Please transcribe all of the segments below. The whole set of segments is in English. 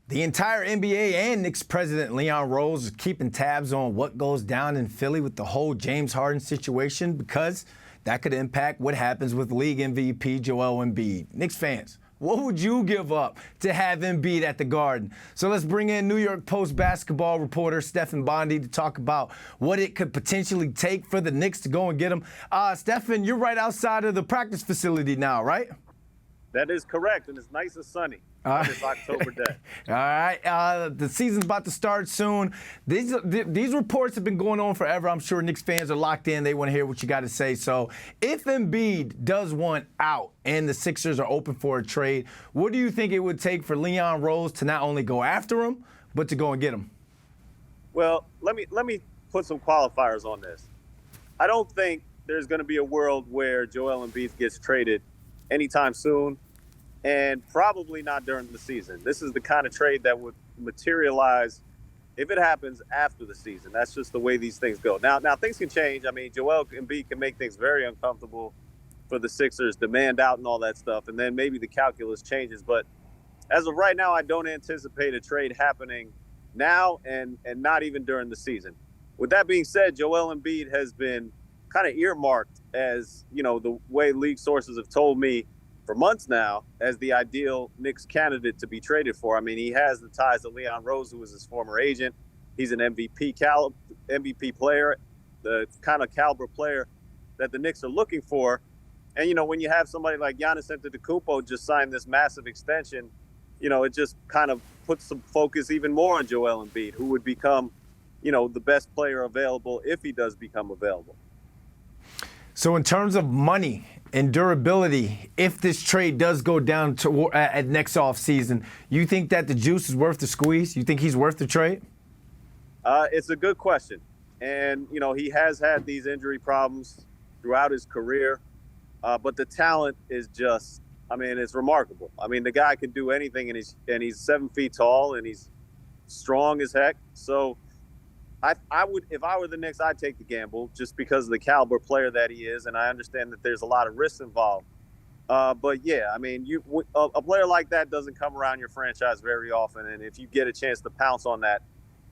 The entire NBA and Knicks president Leon Rose is keeping tabs on what goes down in Philly with the whole James Harden situation because that could impact what happens with league MVP Joel Embiid. Knicks fans, what would you give up to have Embiid at the Garden? So let's bring in New York Post basketball reporter Stefan Bondy to talk about what it could potentially take for the Knicks to go and get him. Stefan, you're right outside of the practice facility now, right? That is correct, and it's nice and sunny on this October day. All right. The season's about to start soon. These reports have been going on forever. I'm sure Knicks fans are locked in. They want to hear what you got to say. So if Embiid does want out and the Sixers are open for a trade, what do you think it would take for Leon Rose to not only go after him, but to go and get him? Well, let me put some qualifiers on this. I don't think there's going to be a world where Joel Embiid gets traded anytime soon. And probably not during the season. This is the kind of trade that would materialize if it happens after the season. That's just the way these things go. Now things can change. I mean, Joel Embiid can make things very uncomfortable for the Sixers, demand out and all that stuff, and then maybe the calculus changes. But as of right now, I don't anticipate a trade happening now and not even during the season. With that being said, Joel Embiid has been kind of earmarked as, the way league sources have told me for months now, as the ideal Knicks candidate to be traded for. I mean, he has the ties to Leon Rose, who was his former agent. He's an MVP player, the kind of caliber player that the Knicks are looking for. And, when you have somebody like Giannis Antetokounmpo just sign this massive extension, it just kind of puts some focus even more on Joel Embiid, who would become, the best player available if he does become available. So in terms of money and durability, if this trade does go down to at next offseason, you think that the juice is worth the squeeze? You think he's worth the trade? It's a good question. And, he has had these injury problems throughout his career. But the talent is just, it's remarkable. The guy can do anything, and he's 7 feet tall, and he's strong as heck. So I would, if I were the Knicks, I'd take the gamble just because of the caliber player that he is, and I understand that there's a lot of risks involved. But yeah, a player like that doesn't come around your franchise very often, and if you get a chance to pounce on that,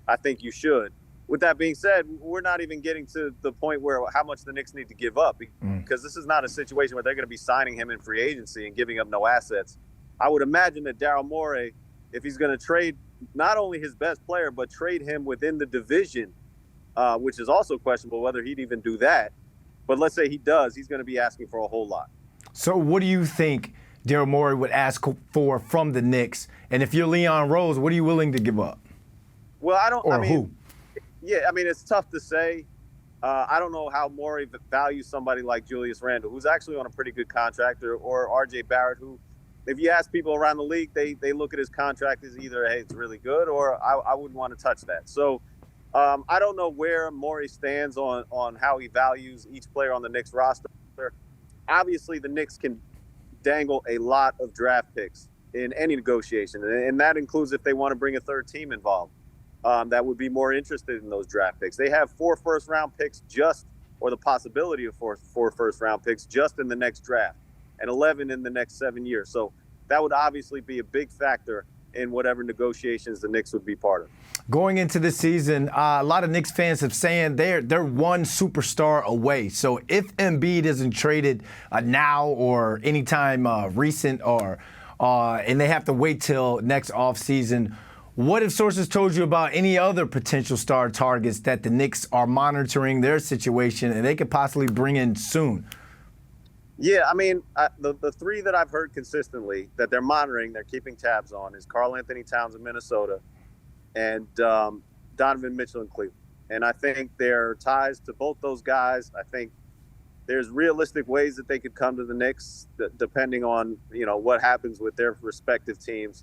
I think you should. With that being said, we're not even getting to the point where how much the Knicks need to give up, because this is not a situation where they're going to be signing him in free agency and giving up no assets. I would imagine that Daryl Morey, if he's going to trade not only his best player, but trade him within the division, which is also questionable whether he'd even do that. But let's say he does, he's going to be asking for a whole lot. So what do you think Daryl Morey would ask for from the Knicks? And if you're Leon Rose, what are you willing to give up? Well, I don't. Or who? Yeah, it's tough to say. I don't know how Morey values somebody like Julius Randle, who's actually on a pretty good contract, or R.J. Barrett, who, if you ask people around the league, they look at his contract as either, hey, it's really good, or I wouldn't want to touch that. So I don't know where Morey stands on how he values each player on the Knicks roster. Obviously, the Knicks can dangle a lot of draft picks in any negotiation, and that includes if they want to bring a third team involved that would be more interested in those draft picks. They have 4 first-round picks or the possibility of 4 first-round picks just in the next draft, and 11 in the next 7 years. So that would obviously be a big factor in whatever negotiations the Knicks would be part of. Going into this season, a lot of Knicks fans have saying they're one superstar away. So if Embiid isn't traded now or anytime recent, and they have to wait till next offseason, what if sources told you about any other potential star targets that the Knicks are monitoring their situation and they could possibly bring in soon? Yeah, the 3 that I've heard consistently that they're monitoring, they're keeping tabs on, is Karl Anthony Towns in Minnesota and Donovan Mitchell in Cleveland. And I think there are ties to both those guys. I think there's realistic ways that they could come to the Knicks, depending on what happens with their respective teams.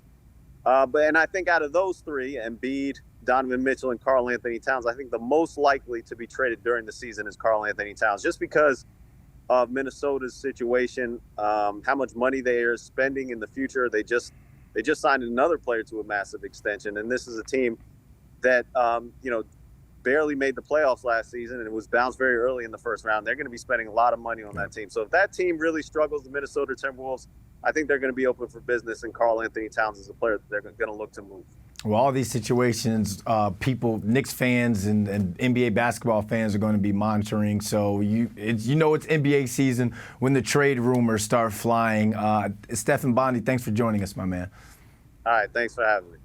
And I think out of those 3, Embiid, Donovan Mitchell, and Karl Anthony Towns, I think the most likely to be traded during the season is Karl Anthony Towns, just because of Minnesota's situation, how much money they are spending in the future. They just signed another player to a massive extension, and this is a team that barely made the playoffs last season, and it was bounced very early in the first round. They're going to be spending a lot of money on that team. So if that team really struggles, the Minnesota Timberwolves, I think they're going to be open for business, and Karl Anthony Towns is a player that they're going to look to move. Well, all these situations, Knicks fans and NBA basketball fans are going to be monitoring. So it's NBA season when the trade rumors start flying. Stefan Bondy, thanks for joining us, my man. All right, thanks for having me.